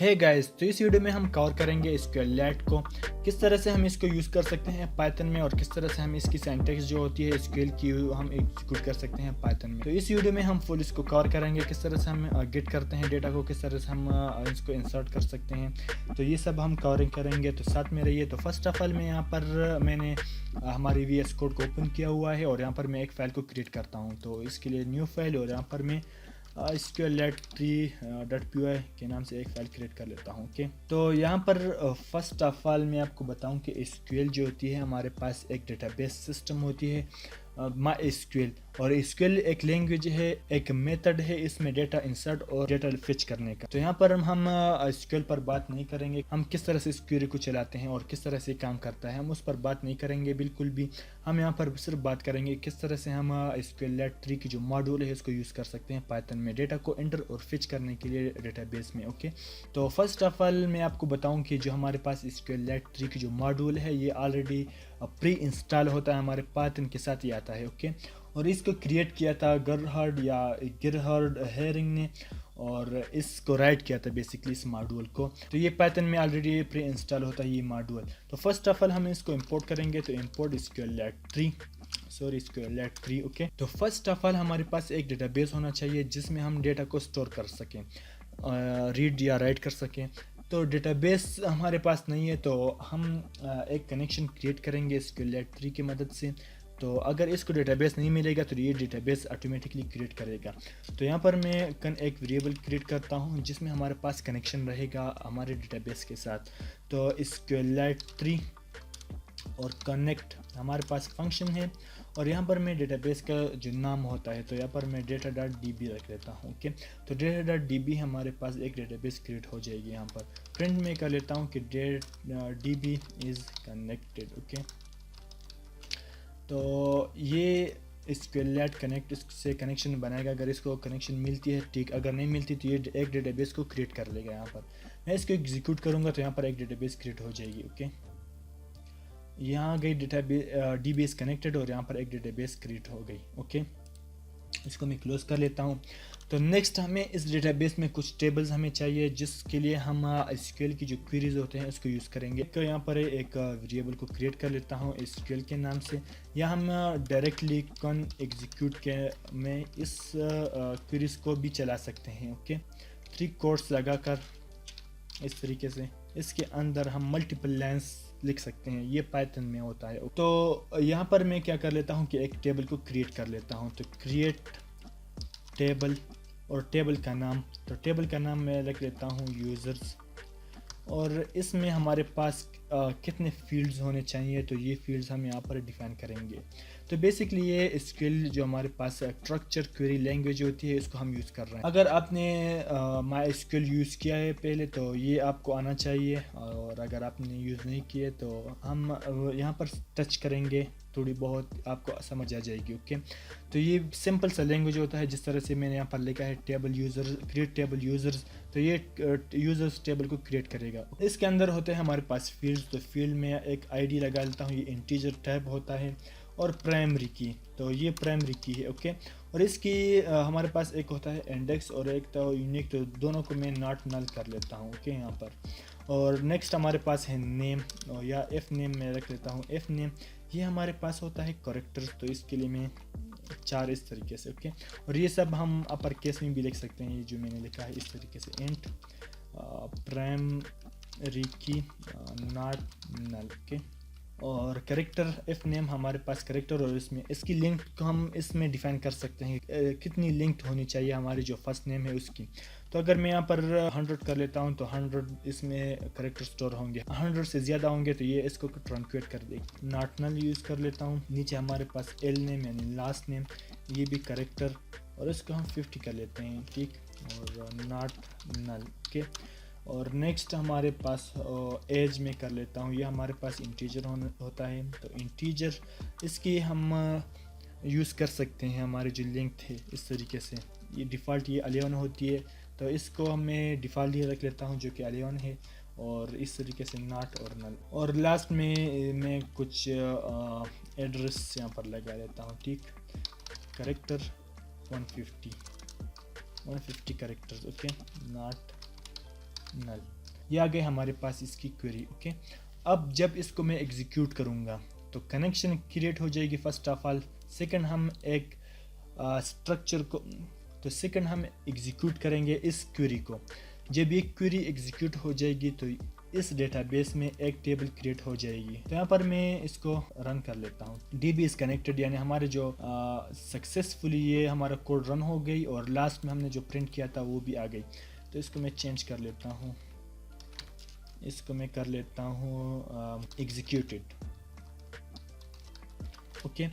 Hey guys, तो इस video में हम कवर करेंगे SQLite को, किस तरह से हम इसको यूज़ कर सकते हैं पाइथन में और किस तरह से हम इसकी सिंटैक्स जो होती है SQL की हम एग्जीक्यूट कर सकते हैं पाइथन में। तो इस वीडियो में हम फुल इसको कवर करेंगे, किस तरह से हम गेट करते हैं डेटा को, किस तरह से हम इसको इंसर्ट कर सकते हैं। तो ये सब हम कवरिंग करेंगे, तो साथ में रहिए। तो फर्स्ट ऑफ ऑल मैं यहाँ पर मैंने हमारी VS कोड को ओपन किया हुआ है और यहाँ पर मैं एक फ़ाइल को क्रिएट करता हूँ। तो इसके लिए न्यू फाइल और यहाँ पर मैं SQLite3.py के नाम से एक फ़ाइल क्रिएट कर लेता हूँ। ओके, तो यहाँ पर फर्स्ट ऑफ ऑल मैं आपको बताऊँ कि SQL जो होती है, हमारे पास एक डेटाबेस सिस्टम होती है MySQL, और SQL एक लैंग्वेज है, एक मेथड है इसमें डेटा इंसर्ट और डेटा फेच करने का। तो यहाँ पर हम SQL पर बात नहीं करेंगे, हम किस तरह से इस क्वेरी को चलाते हैं और किस तरह से काम करता है, हम उस पर बात नहीं करेंगे बिल्कुल भी। हम यहाँ पर सिर्फ बात करेंगे किस तरह से हम SQLite3 की जो मॉड्यूल है इसको यूज़ कर सकते हैं पाइथन में डेटा को एंटर और फेच करने के लिए डेटाबेस में। ओके, तो फर्स्ट ऑफ ऑल मैं आपको बताऊँ कि जो हमारे पास SQLite3 की जो मॉड्यूल है ये ऑलरेडी प्री इंस्टॉल होता है, हमारे पाइथन के साथ ही आता है। ओके, और इसको क्रिएट किया था गिरहर्ड हेरिंग ने, और इसको राइट किया था बेसिकली इस मॉड्यूल को। तो ये पाइथन में ऑलरेडी प्री इंस्टॉल होता है ये मॉड्यूल। तो फर्स्ट ऑफ ऑल हम इसको इंपोर्ट करेंगे, तो इंपोर्ट SQLite3। ओके, तो फर्स्ट ऑफ ऑल हमारे पास एक डेटाबेस होना चाहिए जिसमें हम डेटा को स्टोर कर सकें, रीड या राइट कर सकें। तो डेटाबेस हमारे पास नहीं है, तो हम एक कनेक्शन क्रिएट करेंगे SQLite3 की मदद से। तो अगर इसको डेटाबेस नहीं मिलेगा तो ये डेटाबेस ऑटोमेटिकली क्रिएट करेगा। तो यहाँ पर मैं एक वेरिएबल क्रिएट करता हूँ जिसमें हमारे पास कनेक्शन रहेगा हमारे डेटाबेस के साथ। तो SQLite3 और कनेक्ट हमारे पास फंक्शन है, और यहाँ पर मैं डेटाबेस का जो नाम होता है तो यहाँ पर मैं data.db रख लेता हूँ। ओके, तो data.db हमारे पास एक डेटाबेस क्रिएट हो जाएगी। यहाँ पर प्रिंट में कर लेता हूँ कि db इज़ कनेक्टेड। ओके, तो ये SQLite कनेक्ट इससे कनेक्शन बनाएगा, अगर इसको कनेक्शन मिलती है ठीक, अगर नहीं मिलती तो ये एक डेटाबेस को क्रिएट कर लेगा। यहाँ पर मैं इसको एग्जीक्यूट करूँगा तो यहाँ पर एक डेटाबेस क्रिएट हो जाएगी। ओके, यहाँ गई DBase कनेक्टेड और यहाँ पर एक डेटाबेस क्रिएट हो गई। ओके, इसको मैं क्लोज कर लेता हूँ। तो नेक्स्ट हमें इस डेटाबेस में कुछ टेबल्स हमें चाहिए, जिसके लिए हम SQL की जो क्वेरीज होते हैं उसको यूज़ करेंगे। तो यहाँ पर एक वेरिएबल को क्रिएट कर लेता हूँ SQL के नाम से, या हम डायरेक्टली कॉन एग्जीक्यूट के में इस क्वेरीज को भी चला सकते हैं। ओके, 3 कोट्स लगाकर इस तरीके से इसके अंदर हम मल्टीपल लाइन्स लिख सकते हैं, ये पाइथन में होता है। तो यहाँ पर मैं क्या कर लेता हूँ कि एक टेबल को क्रिएट कर लेता हूँ। तो क्रिएट टेबल और टेबल का नाम, तो टेबल का नाम मैं रख लेता हूँ यूज़र्स, और इसमें हमारे पास कितने फील्ड्स होने चाहिए तो ये फील्ड्स हम यहाँ पर डिफाइन करेंगे। तो बेसिकली ये SQL जो हमारे पास स्ट्रक्चर क्वेरी लैंग्वेज होती है इसको हम यूज़ कर रहे हैं। अगर आपने MySQL यूज़ किया है पहले तो ये आपको आना चाहिए, और अगर आपने यूज़ नहीं किया तो हम यहाँ पर टच करेंगे, थोड़ी बहुत आपको समझ आ जाएगी। ओके, तो ये सिंपल सा लैंग्वेज होता है, जिस तरह से मैंने यहाँ पर लिखा है table user create table users, तो ये यूज़र्स टेबल को क्रिएट करेगा। इसके अंदर होते हैं हमारे पास फील्ड्स, तो फील्ड में एक ID लगा लेता हूँ, ये इंटीजर टाइप होता है, और प्राइमरी की, तो ये प्राइमरी की है। ओके, और इसकी हमारे पास एक होता है इंडेक्स और एक तो यूनिक, तो दोनों को मैं नॉट नल कर लेता हूँ। ओके, यहाँ पर और नेक्स्ट हमारे पास है नेम, या एफ नेम मैं रख लेता हूँ। एफ नेम ये हमारे पास होता है करेक्टर, तो इसके लिए मैं 4 इस तरीके से। ओके, और ये सब हम अपर केस में भी लिख सकते हैं, ये जो मैंने लिखा है इस तरीके से, इंट प्राइमरी की नॉट नल। ओके, और करेक्टर एफ नेम हमारे पास करेक्टर, और इसमें इसकी लिंक को हम इसमें डिफाइन कर सकते हैं कितनी लिंक्ड होनी चाहिए हमारी जो फर्स्ट नेम है उसकी। तो अगर मैं यहाँ पर 100 कर लेता हूँ तो 100 इसमें करेक्टर स्टोर होंगे, 100 से ज़्यादा होंगे तो ये इसको ट्रांसलेट कर देगी। नॉट नल यूज़ कर लेता हूँ। नीचे हमारे पास एल नेम यानी लास्ट नेम, ये भी करेक्टर, और इसको हम 50 कर लेते हैं, ठीक, और नॉट नल। ओके, और नेक्स्ट हमारे पास एज में कर लेता हूँ, ये हमारे पास इंटीजर होता है, तो इंटीजर इसकी हम यूज़ कर सकते हैं हमारे जो लिंक थे इस तरीके से। ये डिफ़ॉल्ट ये 11 होती है, तो इसको मैं डिफ़ॉल्ट ये रख लेता हूँ जो कि 11 है, और इस तरीके से नॉट और नल। और लास्ट में मैं कुछ एड्रेस यहाँ पर लगा लेता हूँ, ठीक, character 150 characters. Okay, not null. ये आ गई हमारे पास इसकी क्वेरी। ओके, अब जब इसको मैं एग्जीक्यूट करूँगा तो कनेक्शन क्रिएट हो जाएगी फर्स्ट ऑफ ऑल। सेकंड हम एक स्ट्रक्चर को तो सेकंड हम एग्जीक्यूट करेंगे इस क्वेरी को। जब ये क्वेरी एग्जीक्यूट हो जाएगी तो इस डेटाबेस में एक टेबल क्रिएट हो जाएगी। तो यहाँ पर मैं इसको रन कर लेता हूँ। DB इज कनेक्टेड, यानी हमारे जो सक्सेसफुली ये हमारा कोड रन हो गई और लास्ट में हमने जो प्रिंट किया था वो भी आ गई। तो इसको मैं चेंज कर लेता हूँ, इसको मैं कर लेता हूँ एग्जीक्यूटेड। ओके,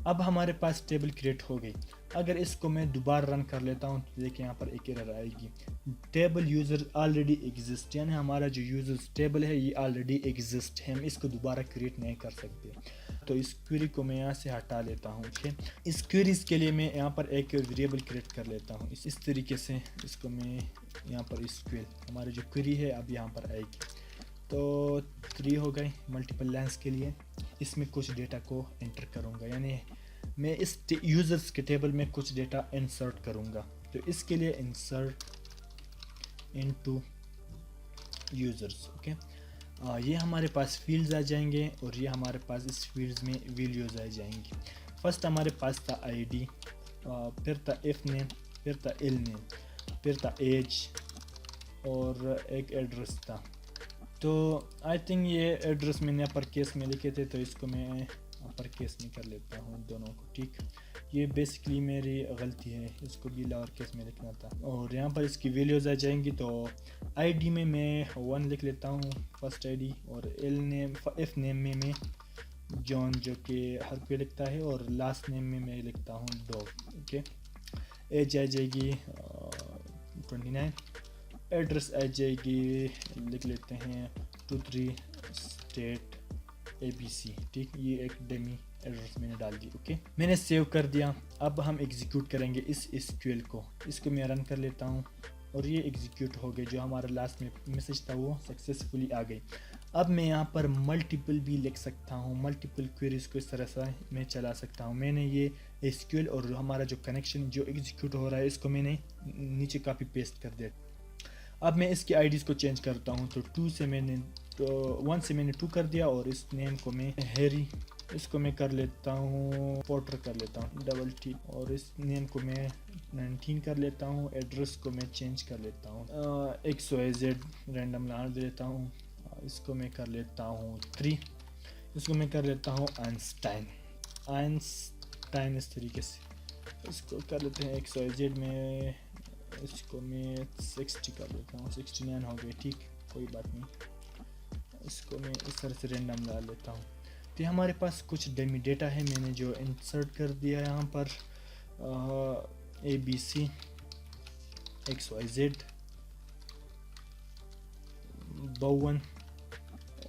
अब हमारे पास टेबल क्रिएट हो गई। अगर इसको मैं दोबारा रन कर लेता हूँ तो देखिए यहाँ पर एक एरर आएगी, टेबल यूज़र ऑलरेडी एग्जिस्ट, यानी हमारा जो यूजर्स टेबल है ये ऑलरेडी एग्जिस्ट है, हम इसको दोबारा क्रिएट नहीं कर सकते। तो इस क्वेरी को मैं यहाँ से हटा लेता हूँ। ओके, इस क्वेरीज के लिए मैं यहाँ पर एक वेरिएबल क्रिएट कर लेता हूँ। इस तरीके से इसको मैं यहाँ पर SQL हमारी जो क्वेरी है अब यहाँ पर आएगी। तो 3 हो गई मल्टीपल लाइन्स के लिए। इसमें कुछ डेटा को एंटर करूँगा, यानी मैं इस यूज़र्स के टेबल में कुछ डेटा इंसर्ट करूँगा। तो इसके लिए इंसर्ट इनटू यूज़र्स। ओके, ये हमारे पास फील्ड्स आ जाएंगे और ये हमारे पास इस फील्ड्स में वैल्यूज आ जाएंगी। फर्स्ट हमारे पास था ID, फिर था F नेम, फिर था L नेम, फिर था एज और एक एड्रेस था। तो आई थिंक ये एड्रेस मैंने अपर केस में लिखे थे, तो इसको मैं अपर केस में कर लेता हूँ दोनों को। ठीक, ये बेसिकली मेरी गलती है, इसको भी लोअर केस में लिखना था। और यहाँ पर इसकी वैल्यूज आ जाएंगी। तो ID में मैं 1 लिख लेता हूँ फर्स्ट ID, और F नेम में मैं जॉन जो कि हर कोई लिखता है, और लास्ट नेम में मैं लिखता हूँ डॉग। ओके, एज आ जाएगी 29, एड्रेस आ जाएगी, लिख लेते हैं 23 स्टेट ABC। ठीक, ये एक डेमी एड्रेस मैंने डाल दी। ओके, मैंने सेव कर दिया। अब हम एग्जीक्यूट करेंगे इस SQL को। इसको मैं रन कर लेता हूँ और ये एग्जीक्यूट हो गई। जो हमारा लास्ट में मैसेज था वो सक्सेसफुली आ गई। अब मैं यहाँ पर मल्टीपल भी लिख सकता हूँ, मल्टीपल क्वेरीज को इस तरह से मैं चला सकता हूँ। मैंने ये SQL और हमारा जो कनेक्शन जो एग्जीक्यूट हो रहा है इसको मैंने नीचे कॉपी पेस्ट कर दिया। अब मैं इसकी IDs को चेंज करता हूँ। तो 1 से मैंने 2 कर दिया, और इस नेम को मैं हैरी, इसको मैं कर लेता हूँ पोर्टर कर लेता हूँ DT, और इस नेम को मैं 19 कर लेता हूँ। एड्रेस को मैं चेंज कर लेता हूँ XYZ रैंडम नाम दे देता हूँ। इसको मैं कर लेता हूँ 3, इसको मैं कर लेता हूँ आइंस्टाइन, इस तरीके से इसको कर लेते हैं। XYZ में इसको मैं 60 कर लेता हूँ, 69 हो गए। ठीक, कोई बात नहीं, इसको मैं इस तरह से रैंडम डाल लेता हूँ। तो हमारे पास कुछ डेमी डेटा है, मैंने जो इंसर्ट कर दिया यहाँ पर ABC XYZ 52,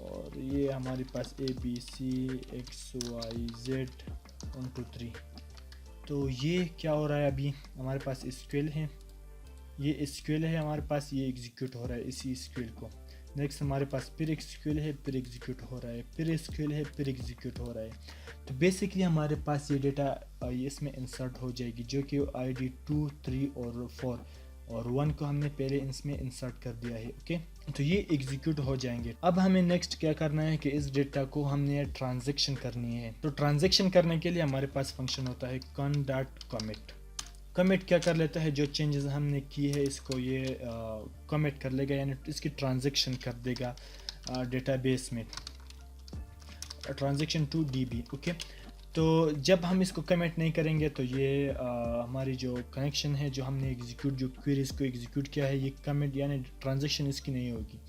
और ये हमारे पास ABC XYZ 1 2 3। तो ये क्या हो रहा है, अभी हमारे पास SQL है, ये SQL है हमारे पास, ये एग्जीक्यूट हो रहा है इसी SQL को। नेक्स्ट हमारे पास फिर SQL है, फिर एग्जीक्यूट हो रहा है, फिर SQL है, फिर एग्जीक्यूट हो रहा है। तो बेसिकली हमारे पास ये डेटा इसमें इंसर्ट हो जाएगी, जो कि ID 2 3 और 4 और 1 को हमने पहले इसमें इंसर्ट कर दिया है। ओके, तो ये एग्जीक्यूट हो जाएंगे। अब हमें नेक्स्ट क्या करना है कि इस डेटा को हमने ट्रांजेक्शन करनी है। तो ट्रांजेक्शन करने के लिए हमारे पास फंक्शन होता है con.commit। कमिट क्या कर लेता है, जो चेंजेस हमने की है इसको ये कमिट कर लेगा, यानी इसकी ट्रांजैक्शन कर देगा डेटाबेस में, ट्रांजैक्शन टू DB। ओके, तो जब हम इसको कमिट नहीं करेंगे तो ये हमारी जो कनेक्शन है, जो हमने जो क्वेरीज को एग्जीक्यूट किया है, ये कमिट यानी ट्रांजैक्शन इसकी नहीं होगी।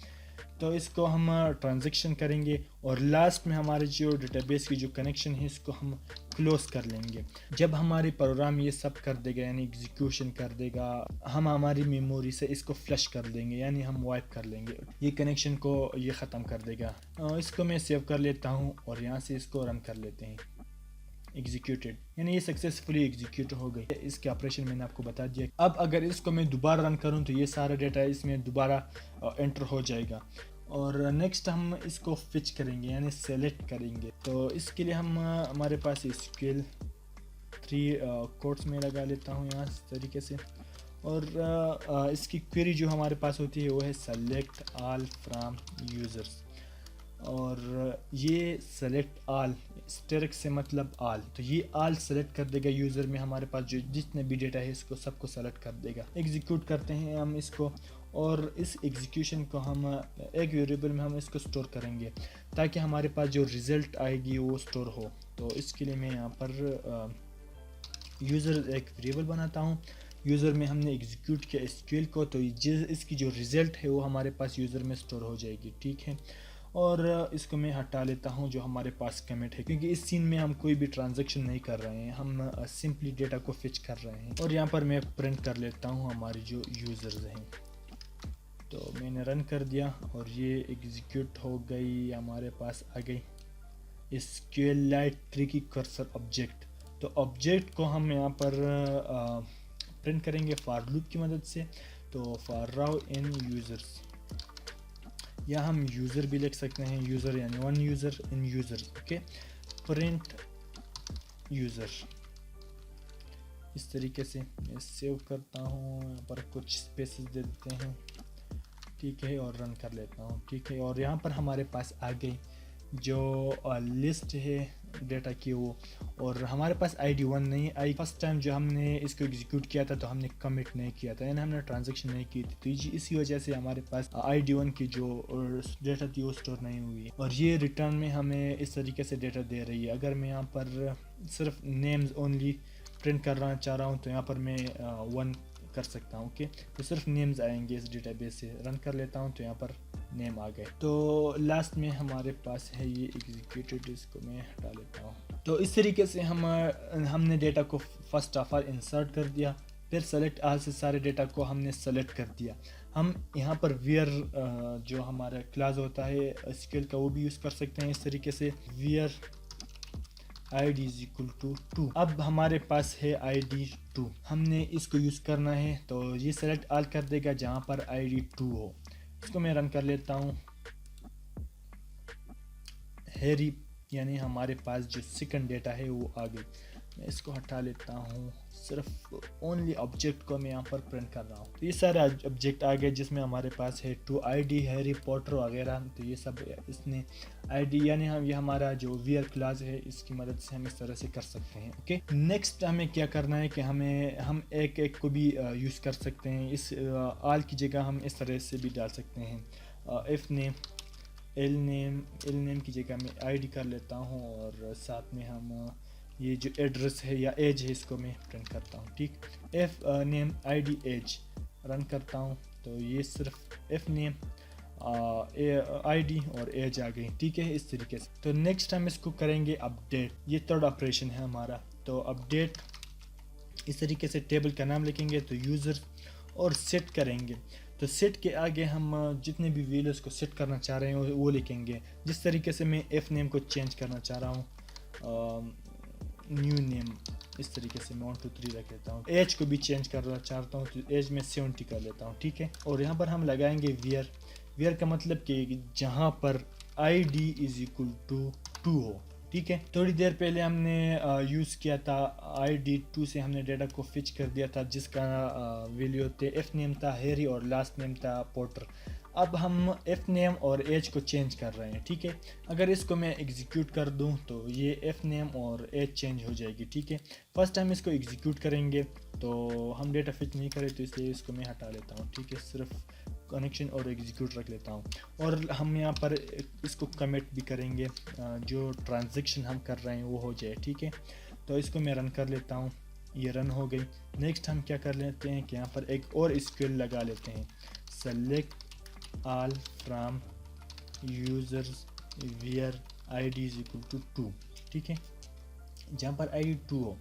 तो इसको हम ट्रांजैक्शन करेंगे और लास्ट में हमारे जो डेटाबेस की जो कनेक्शन है इसको हम क्लोज कर लेंगे। जब हमारे प्रोग्राम ये सब कर देगा, यानी एग्जीक्यूशन कर देगा, हम हमारी मेमोरी से इसको फ्लश कर देंगे, यानी हम वाइप कर लेंगे, ये कनेक्शन को ये ख़त्म कर देगा। इसको मैं सेव कर लेता हूँ और यहाँ से इसको रन कर लेते हैं। एग्जीक्यूटेड, यानी ये सक्सेसफुली एग्जीक्यूट हो गई। इसके ऑपरेशन मैंने आपको बता दिया। अब अगर इसको मैं दोबारा रन करूं तो ये सारा डेटा इसमें दोबारा एंटर हो जाएगा। और नेक्स्ट हम इसको फिच करेंगे, यानी सेलेक्ट करेंगे। तो इसके लिए हम हमारे पास SQL 3 कोट्स में लगा लेता हूँ यहाँ इस तरीके से, और इसकी क्वेरी जो हमारे पास होती है वो है सेलेक्ट ऑल फ्रॉम यूज़र्स। और ये सेलेक्ट ऑल स्टेरिक से मतलब ऑल, तो ये ऑल सेलेक्ट कर देगा यूज़र में हमारे पास जो जितने भी डेटा है इसको सबको सेलेक्ट कर देगा। एग्जीक्यूट करते हैं हम इसको, और इस एग्जीक्यूशन को हम एक वेरिएबल में हम इसको स्टोर करेंगे ताकि हमारे पास जो रिज़ल्ट आएगी वो स्टोर हो। तो इसके लिए मैं यहाँ पर यूज़र एक वेरिएबल बनाता हूँ। यूज़र में हमने एग्जीक्यूट किया एसक्यूएल को, तो इसकी जो रिज़ल्ट है वो हमारे पास यूज़र में स्टोर हो जाएगी, ठीक है। और इसको मैं हटा लेता हूँ जो हमारे पास कमिट है, क्योंकि इस सीन में हम कोई भी ट्रांजैक्शन नहीं कर रहे हैं, हम सिंपली डेटा को फिच कर रहे हैं। और यहाँ पर मैं प्रिंट कर लेता हूँ हमारी जो यूज़र्स हैं। तो मैंने रन कर दिया और ये एग्जीक्यूट हो गई, हमारे पास आ गई SQLite ट्रिकी कर्सर ऑब्जेक्ट। तो ऑब्जेक्ट को हम यहाँ पर प्रिंट करेंगे फॉर लूप की मदद से। तो फॉर राउ इन यूज़र्स, या हम यूज़र भी लिख सकते हैं, यूज़र यानी वन यूज़र इन यूज़र, ओके। प्रिंट यूज़र, इस तरीके से मैं सेव करता हूँ, यहाँ पर कुछ स्पेसेस दे देते हैं, ठीक है, और रन कर लेता हूँ, ठीक है। और यहाँ पर हमारे पास आ गई जो लिस्ट है डेटा की वो, और हमारे पास ID 1 नहीं है। आई फर्स्ट टाइम जो हमने इसको एग्जीक्यूट किया था तो हमने कमिट नहीं किया था, यानी हमने ट्रांजैक्शन नहीं की थी, तो इसी वजह से हमारे पास ID 1 की जो डेटा थी वो स्टोर नहीं हुई। और ये रिटर्न में हमें इस तरीके से डेटा दे रही है। अगर मैं यहाँ पर सिर्फ नेम्स ओनली प्रिंट करना चाह रहा हूँ तो यहाँ पर मैं 1 कर सकता हूँ, ओके। तो सिर्फ नेम्स आएंगे इस डेटाबेस से। रन कर लेता हूँ तो यहाँ पर नेम आ गए। तो लास्ट में हमारे पास है ये एग्जीक्यूटेड, इसको मैं हटा लेता हूँ। तो इस तरीके से हमने डेटा को फर्स्ट ऑफ ऑल इंसर्ट कर दिया, फिर सेलेक्ट ऑल से सारे डेटा को हमने सेलेक्ट कर दिया। हम यहाँ पर वेयर जो हमारा क्लास होता है SQL का वो भी यूज़ कर सकते हैं इस तरीके से, where ID is equal to 2। अब हमारे पास है ID 2, हमने इसको यूज़ करना है, तो ये सेलेक्ट ऑल कर देगा जहाँ पर ID 2 हो। इसको मैं रन कर लेता हूँ। हैरी यानी हमारे पास जो सेकंड डेटा है वो आ गई। मैं इसको हटा लेता हूँ, सिर्फ ओनली ऑब्जेक्ट को मैं यहाँ पर प्रिंट कर रहा हूँ। तो ये सारे ऑब्जेक्ट आ गए जिसमें हमारे पास है 2 ID, हैरी पॉटर वगैरह। तो ये सब इसने ID यानी हम ये हमारा जो वेयर क्लास है इसकी मदद से हम इस तरह से कर सकते हैं, ओके। नेक्स्ट हमें क्या करना है कि हम एक एक को भी यूज़ कर सकते हैं। इस ऑल की जगह हम इस तरह से भी डाल सकते हैं, इफ नेम एल नेम की जगह मैं ID कर लेता हूँ, और साथ में हम ये जो एड्रेस है या एज है इसको मैं प्रिंट करता हूँ, ठीक। F name ID age, run करता हूँ तो ये सिर्फ एफ नेम ID और एज आ गई, ठीक है, इस तरीके से। तो नेक्स्ट हम इसको करेंगे अपडेट, ये थर्ड ऑपरेशन है हमारा। तो अपडेट इस तरीके से टेबल का नाम लिखेंगे तो यूज़र, और सेट करेंगे। तो सेट के आगे हम जितने भी वैल्यूज़ को सेट करना चाह रहे हैं वो लिखेंगे। जिस तरीके से मैं एफ नेम को चेंज करना चाह रहा हूँ, न्यू नेम, इस तरीके से मैं 1 2 3 रख लेता हूँ। एज को भी चेंज करना चाहता हूँ तो एज में 70 कर लेता हूँ, ठीक है। और यहाँ पर हम लगाएंगे वेयर का मतलब कि जहाँ पर ID इज इक्वल टू 2 हो, ठीक है। थोड़ी देर पहले हमने यूज़ किया था ID 2 से हमने डेटा को फिच कर दिया था जिसका वैल्यू थे एफ नेम था हैरी और लास्ट नेम था पॉटर। अब हम एफ नेम और एज को चेंज कर रहे हैं, ठीक है। अगर इसको मैं एग्जीक्यूट कर दूं तो ये एफ नेम और एज चेंज हो जाएगी, ठीक है। फर्स्ट टाइम इसको एग्जीक्यूट करेंगे तो हम डेटा फिच नहीं करें, तो इसलिए इसको मैं हटा लेता हूँ, ठीक है। सिर्फ कनेक्शन और एग्जीक्यूट रख लेता हूँ। और हम यहाँ पर इसको कमिट भी करेंगे, जो ट्रांजैक्शन हम कर रहे हैं वो हो जाए, ठीक है। तो इसको मैं रन कर लेता हूँ, ये रन हो गई। नेक्स्ट हम क्या कर लेते हैं कि यहाँ पर एक और SQL लगा लेते हैं, select all from users where ID is equal to 2, ठीक है, जहाँ पर ID 2 हो।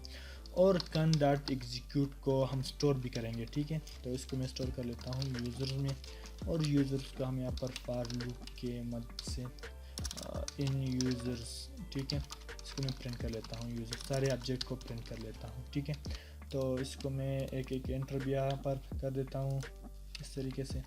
और कन डॉट एग्जीक्यूट को हम स्टोर भी करेंगे, ठीक है। तो इसको मैं स्टोर कर लेता हूँ यूज़र में, और यूज़र्स का हम यहाँ पर फॉर लूप के मदद से इन यूज़र्स, ठीक है, इसको मैं प्रिंट कर लेता हूँ। यूज़र सारे ऑब्जेक्ट को प्रिंट कर लेता हूँ, ठीक है। तो इसको मैं एक एक एंटर भी यहाँ पर कर देता हूँ इस तरीके से।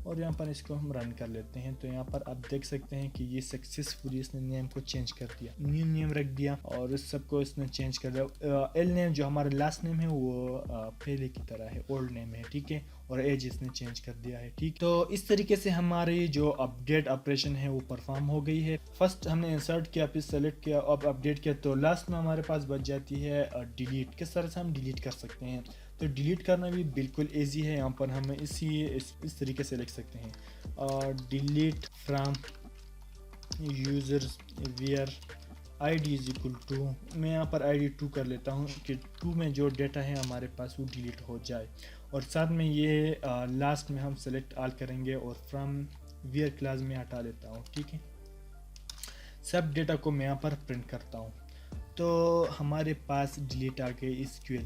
और यहाँ पर इसको हम रन कर लेते हैं। तो यहाँ पर आप देख सकते हैं कि ये सक्सेसफुली इसने नेम को चेंज कर दिया, न्यू नेम रख दिया और इस सबको इसने चेंज कर दिया। एल नेम जो हमारा लास्ट नेम है वो पहले की तरह है, ओल्ड नेम है, ठीक है, और एज इसने चेंज कर दिया है, ठीक। तो इस तरीके से हमारी जो अपडेट ऑपरेशन है वो परफॉर्म हो गई है। फर्स्ट हमने इंसर्ट किया, फिर सेलेक्ट किया, अब अपडेट किया, तो लास्ट में हमारे पास बच जाती है डिलीट। किस तरह से हम डिलीट कर सकते हैं? तो डिलीट करना भी बिल्कुल ईजी है। यहाँ पर हमें इस तरीके से लिख सकते हैं, delete from users where id is equal to, मैं यहाँ पर id 2 कर लेता हूँ कि 2 में जो डेटा है हमारे पास वो डिलीट हो जाए। और साथ में ये लास्ट में हम सेलेक्ट ऑल करेंगे और फ्रॉम वेयर क्लास में हटा लेता हूँ, ठीक है। सब डेटा को मैं यहाँ पर प्रिंट करता हूँ। तो हमारे पास डिलीट आ गई SQL,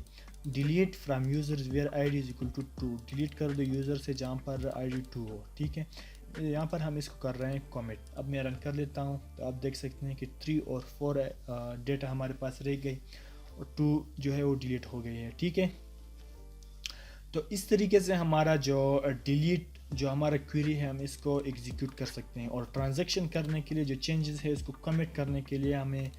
delete from users where id is equal to 2, delete कर दो यूज़र से जहाँ पर id 2 हो, ठीक है। यहाँ पर हम इसको कर रहे हैं कमिट। अब मैं रन कर लेता हूँ तो आप देख सकते हैं कि 3 और 4 डेटा हमारे पास रह गई और 2 जो है वो डिलीट हो गई है, ठीक है। तो इस तरीके से हमारा जो डिलीट जो हमारा क्वेरी है हम इसको एग्जीक्यूट कर सकते हैं। और ट्रांजैक्शन करने के लिए जो चेंजेस है इसको कमिट करने के लिए हमें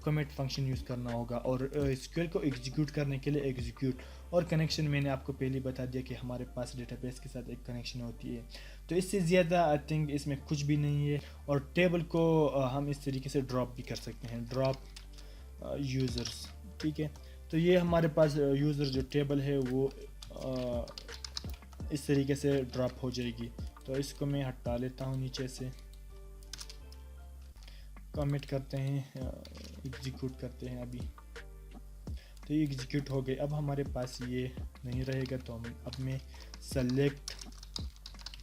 कमिट फंक्शन यूज़ करना होगा, और SQL को एग्जीक्यूट करने के लिए एग्जीक्यूट। और कनेक्शन मैंने आपको पहले ही बता दिया कि हमारे पास डेटाबेस के साथ एक कनेक्शन होती है। तो इससे ज़्यादा आई थिंक इसमें कुछ भी नहीं है। और टेबल को हम इस तरीके से ड्रॉप भी कर सकते हैं, ड्रॉप यूज़र्स, ठीक है। तो ये हमारे पास यूज़र जो टेबल है वो इस तरीके से ड्रॉप हो जाएगी। तो इसको मैं हटा लेता हूँ नीचे से, कमिट करते हैं, एग्जीक्यूट करते हैं अभी। तो ये एग्जीक्यूट हो गए। अब हमारे पास ये नहीं रहेगा तो हम अब मैं सेलेक्ट,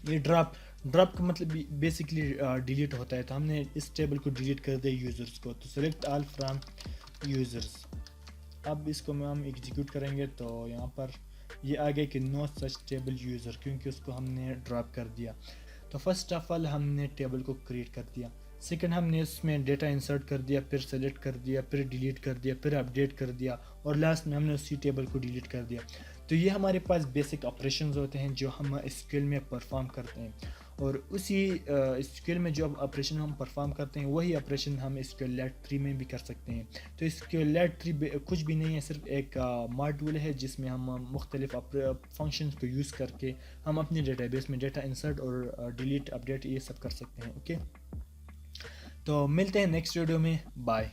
ये ड्रॉप का मतलब बेसिकली डिलीट होता है। तो हमने इस टेबल को डिलीट कर दिया यूज़र्स को, तो सेलेक्ट ऑल फ्रॉम यूज़र्स। अब इसको में हम एग्जीक्यूट करेंगे तो यहाँ पर ये आ गया कि नो सच टेबल यूज़र, क्योंकि उसको हमने ड्रॉप कर दिया। तो फर्स्ट ऑफ ऑल हमने टेबल को क्रिएट कर दिया, सेकंड हमने इसमें डेटा इंसर्ट कर दिया, फिर सेलेक्ट कर दिया, फिर डिलीट कर दिया, फिर अपडेट कर दिया, और लास्ट में हमने उसी टेबल को डिलीट कर दिया। तो ये हमारे पास बेसिक ऑपरेशंस होते हैं जो हम SQL में परफॉर्म करते हैं। और उसी SQL में जो ऑपरेशन हम परफॉर्म करते हैं वही ऑपरेशन हम SQLite 3 में भी कर सकते हैं। तो SQLite 3 कुछ भी नहीं है, सिर्फ एक मॉड्यूल है जिसमें हम मुख्तलिफ फंक्शंस को यूज़ करके हम अपने डेटाबेस में डेटा इंसर्ट और डिलीट, अपडेट ये सब कर सकते हैं। ओके, तो मिलते हैं नेक्स्ट वीडियो में, बाय।